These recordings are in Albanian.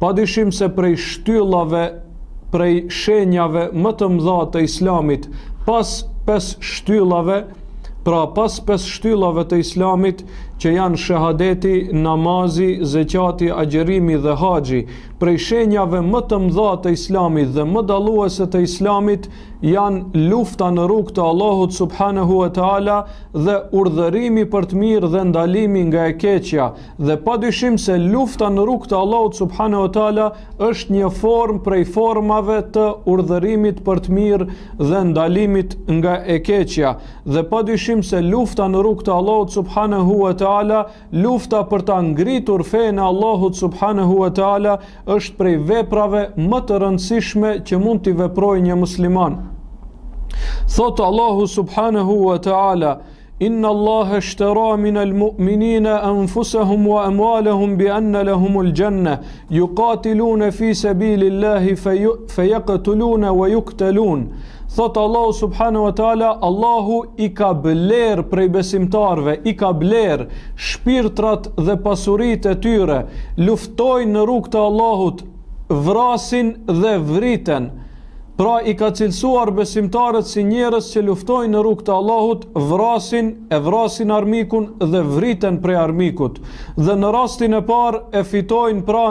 padyshim se prej shtyllave, prej shenjave më të mëdha të Islamit, pas 5 shtyllave, pra pas 5 shtyllave të Islamit që janë shahadeti, namazi, zeqati, agjerimi dhe haxhi, prej shenjave më të mëdha të Islamit dhe më dalluese të Islamit janë lufta në rrugt të Allahut subhanahu wa taala dhe urdhërimi për të mirë dhe ndalimi nga e keqja. Dhe padyshim se lufta në rrugt të Allahut subhanahu wa taala është një formë prej formave të urdhërimit për të mirë dhe ndalimit nga e keqja. Dhe padyshim se lufta në rrugt të Allahut subhanahu wa taala, lufta për ta ngritur fenë e Allahut subhanahu wa taala, është prej veprave më të rëndësishme që mund t'i veprojë një musliman. Thot Allahu subhanahu wa ta'ala: Inna Allaha ishtara minal mu'minina anfusahum wa amwalahum bi anna lahumul janna yuqatiluna fi sabilillahi fayaqtuluna wa yuqtalun. Thot Allahu subhanahu wa ta'ala, Allahu i ka bler prej besimtarve, i ka bler shpirtrat dhe pasuritë e tyre, luftojnë në rrugt të Allahut, vrasin dhe vriten. Pra i ka cilësuar besimtarët si njerëz që luftojnë në rrugt të Allahut, vrasin armikun dhe vriten prej armikut. Dhe në rastin e parë e fitojnë pra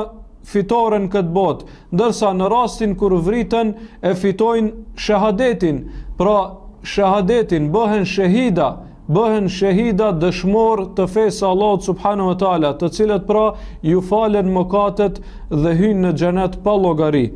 fitoren këtë botë, ndërsa në rastin kur vriten e fitojnë shahadetin. Pra shahadetin bëhen shahida dëshmor të fesë Allahut subhanahu wa taala, të cilët pra ju falen mëkatet dhe hyjnë në xhenet pa llogari.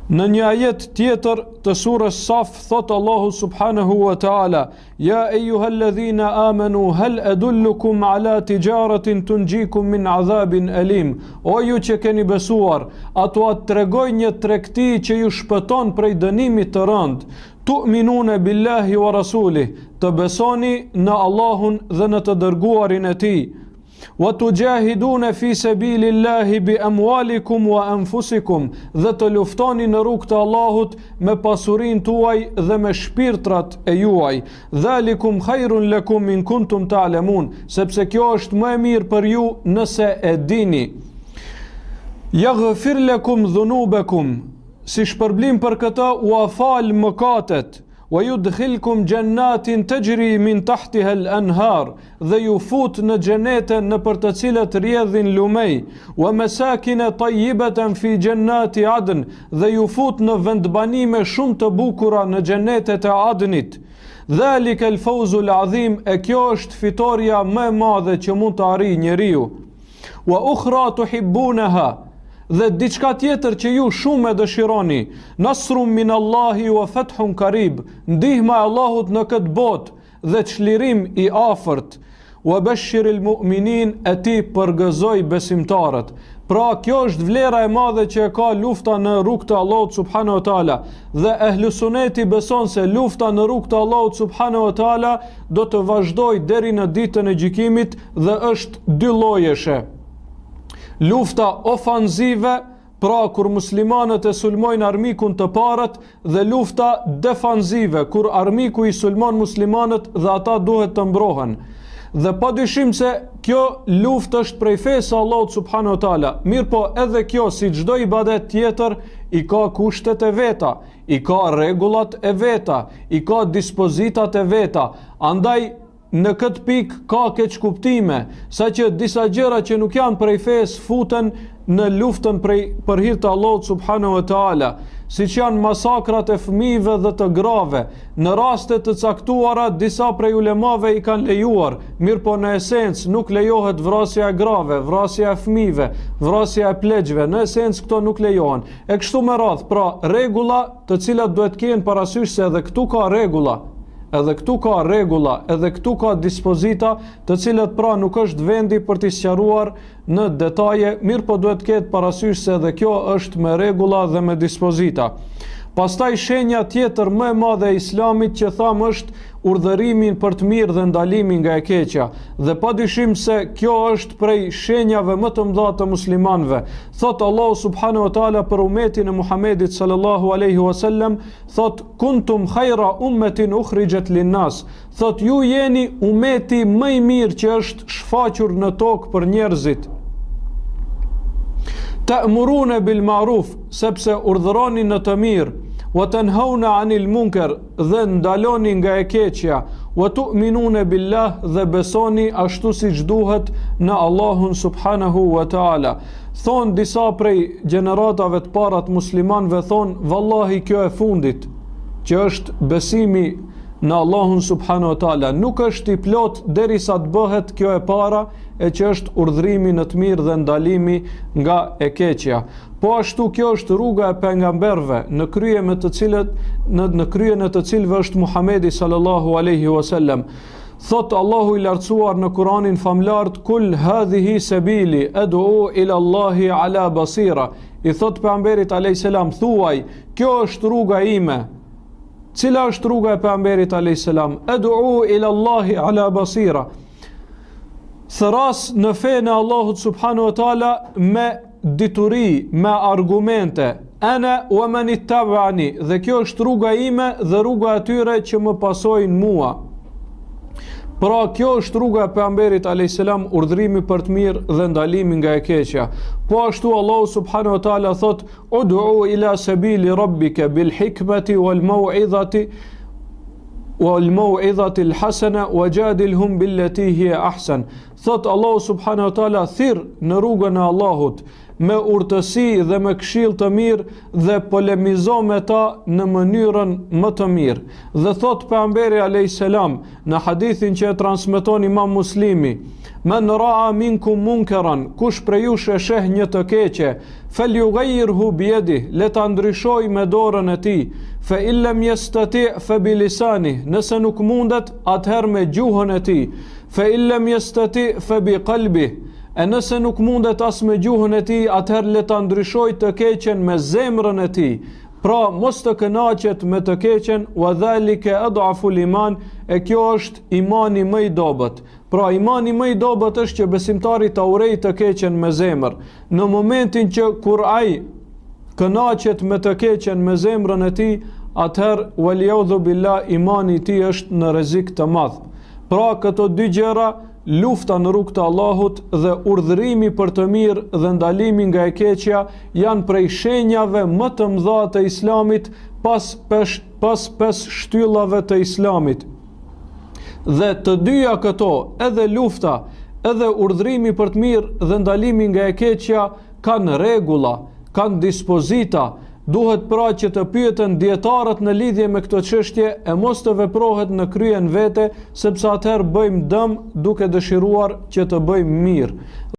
Në një ajet tjetër të surës Saf thot Allahu subhanahu wa ta'ala: Ja ejuhalladhina amanu hal adullukum ala tijaratin tunjikum min adhabin alim. O ju që keni besuar, ato atë tregoj një tregti që ju shpëton prej dënimit të rënd. Tu'minune billahi wa rasulih, të besoni në Allahun dhe në të dërguarin e tij. Wa tujahiduna fi sabilillahi bi amwalikum wa anfusikum, dhe të luftoni në rrugt të Allahut me pasurinë tuaj dhe me shpirtrat e juaj. Dhalikum khairun lakum in kuntum ta'lamun, sepse kjo është më e mirë për ju nëse e dini. Yaghfir lakum dhunubakum, si shpërblim për këtë u afal mëkatet. Wa yudkhilkum jannatin tajri min tahtiha al-anhar, dhe ju fut në xhenete në për të cilët rrjedhin lumej. Wa masakin tayyibatan fi jannati adn, dhe ju fut në vendbanime shumë të bukura në xhenetet e Adnit. Dhalika al-fawzu al-azim, e kjo është fitoria më e madhe që mund të arrijë njeriu. Wa ukhra tuhibbunaha, dhe diçka tjetër që ju shumë e dëshironi, nasrum min Allahi wa fathun qarib, ndihma e Allahut në këtë botë dhe çlirim i afërt. Wa bashshiril mu'minin, e ti përgëzoj besimtarët. Pra kjo është vlera e madhe që e ka lufta në rrugt të Allahut subhanahu wa taala, dhe ehlu suneti beson se lufta në rrugt të Allahut subhanahu wa taala do të vazhdojë deri në ditën e gjykimit dhe është dy llojeshe. Lufta ofanzive, pra kur muslimanët e sulmojnë armikun të parët, dhe lufta defanzive, kur armiku i sulmon muslimanët dhe ata duhet të mbrohen. Dhe padyshim se kjo luftë është prej fesë Allahut subhanahu wa taala. Mirë po edhe kjo, si çdo ibadet tjetër, i ka kushtet e veta, i ka rregullat e veta, i ka dispozitat e veta. Andaj në këtë pikë ka keq kuptime, saqë disa gjëra që nuk janë prej fesë futen në luftën për hir të Allahut subhanahu wa taala, siç janë masakrat e fëmijëve dhe të grave. Në raste të caktuara disa prej ulemave i kanë lejuar, mirë po në esencë nuk lejohet vrasja e grave, vrasja e fëmijëve, vrasja e plegjve. Në esencë këto nuk lejohen. E kështu me radhë, pra rregulla të cilat duhet kenë parasysh se edhe këtu ka rregulla. Edhe këtu ka rregulla, edhe këtu ka dispozita, të cilët pra nuk është vendi për t'i sqaruar në detaje, mirë po duhet ketë parasysh se edhe kjo është me rregulla dhe me dispozita. Pastaj shenja tjetër më e madhe e Islamit që tham është urdhërimin për të mirë dhe ndalimin nga e keqja. Dhe padyshim se kjo është prej shenjave më të mëdha të muslimanëve. Thot Allahu subhanahu wa taala për ummetin e Muhamedit sallallahu alaihi wasallam, thot kuntum khayra ummatin ukhrijat lin-nas. Thot ju jeni ummeti më i mirë që është shfaqur në tokë për njerëzit. ta'muruna bil ma'ruf, sepse urdhëroni në të mirë, wa tanhauna 'anil munkar, dhe ndaloni nga e keqja, wa tu'minuna billah, dhe besoni ashtu siç duhet në Allahun subhanahu wa ta'ala. Thon disa prej gjeneratave të para të muslimanëve, thon vallahi kjo e fundit, që është besimi në Allahun subhanahu wa ta'ala, nuk është i plot derisa të bëhet kjo e para, e që është urdhrimi në të mirë dhe ndalimi nga e keqja. Po ashtu kjo është rruga e pejgamberëve, në krye me të cilët në kryen e të cilëve është Muhamedi sallallahu alaihi wasallam. Thot Allahu i lartësuar në Kur'anin famlart, kul hadhihi sabili ad'u ila Allahi ala basira. I thot pejgamberit alayhis salam, thuaj, kjo është rruga ime. Cila është rruga e pejgamberit alayhis salam? Ad'u ila Allahi ala basira. Thras në fenë e Allahut subhanahu wa taala me dituri, me argumente. Ana wa man ittaba'ani, dhe kjo është rruga ime dhe rruga e atyre që më pasojnë mua. Pra kjo është rruga e pejgamberit alayhis salam, urdhrimi për të mirë dhe ndalimi nga e keqja. Po ashtu Allahu subhanahu wa taala thot: "Ud'u ila sabili rabbika bil hikmati wal mau'izati al-hasana wajadilhum billati hiya ahsan." Thot Allahu subhanahu wa taala, thirr në rrugën e Allahut me urtësi dhe me këshill të mirë dhe polemizo me ta në mënyrën më të mirë. Dhe thot pejgamberi alayhis salam në hadithin që e transmeton Imam Muslimi: "Man ra'a minkum munkaran", kush prej jush e sheh një të keqe, falyughayyirhu bi yadihi, le ta ndryshoj me dorën e tij, fa in lam yastati' fa bi lisanihi, nëse nuk mundet, atëherë me gjuhën e tij, fa in lam yastati' fa bi qalbihi, e nëse nuk mundet as me gjuhën e tij, atëherë le ta ndryshoj të keqen me zemrën e tij. Pra mos të kënaqet me të keqen, wa dhalika ad'afu iman, e kjo është imani më i dobët. Pra imani më i dobët është që besimtari ta urrejë të keqen me zemër. Në momentin që kur ai kënaqet me të keqen me zemrën e tij, atëherë waliaudhu billah, imani i tij është në rrezik të madh. Pra këto dy gjëra, lufta në rrugt të Allahut dhe urdhërimi për të mirë dhe ndalimi nga e keqja, janë prej shenjave më të mëdha të Islamit pas 5 shtyllave të Islamit. Dhe të dyja këto, edhe lufta, edhe urdhërimi për të mirë dhe ndalimi nga e keqja, kanë rregulla, kanë dispozita. Duhet pra që të pyeten dietarët në lidhje me këtë çështje, e mos të veprohet në kryen vete, sepse atëherë bëjmë dëm duke dëshiruar që të bëjmë mirë.